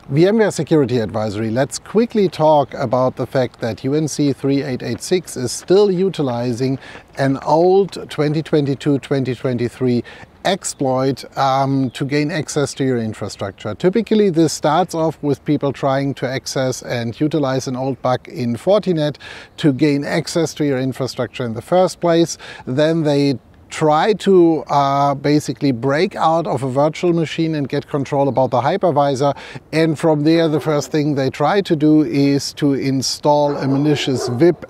VMware Security Advisory. Let's quickly talk about the fact that UNC3886 is still utilizing an old 2022-2023 exploit to gain access to your infrastructure. Typically this starts off with people trying to access and utilize an old bug in Fortinet to gain access to your infrastructure in the first place. Then they try to basically break out of a virtual machine and get control about the hypervisor, and from there the first thing they try to do is to install a malicious VIP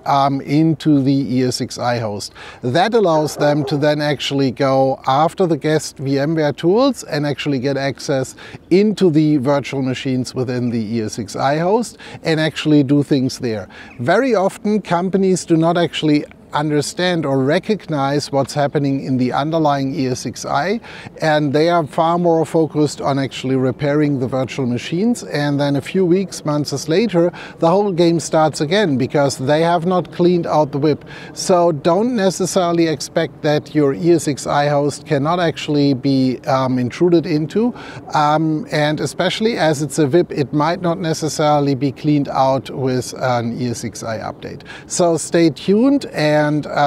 into the ESXi host. That allows them to then actually go after the guest VMware tools and actually get access into the virtual machines within the ESXi host and actually do things there. Very often companies do not actually understand or recognize what's happening in the underlying ESXi, and they are far more focused on actually repairing the virtual machines, and then a few weeks, months later, the whole game starts again because they have not cleaned out the VIP. So don't necessarily expect that your ESXi host cannot actually be intruded into, and especially as it's a VIP, it might not necessarily be cleaned out with an ESXi update. So stay tuned and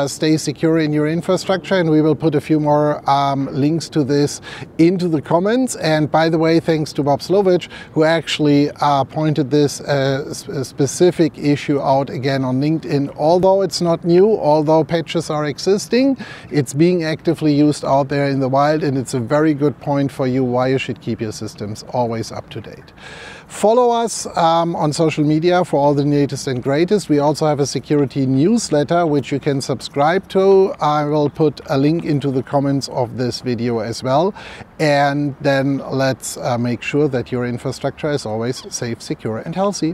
stay secure in your infrastructure, and we will put a few more links to this into the comments. And by the way, thanks to Bob Slovic, who actually pointed this specific issue out again on LinkedIn. Although it's not new, although patches are existing, it's being actively used out there in the wild, and it's a very good point for you why you should keep your systems always up to date. Follow us on social media for all the latest and greatest. We also have a security newsletter which you can subscribe to. I will put a link into the comments of this video as well. And then let's make sure that your infrastructure is always safe, secure and healthy.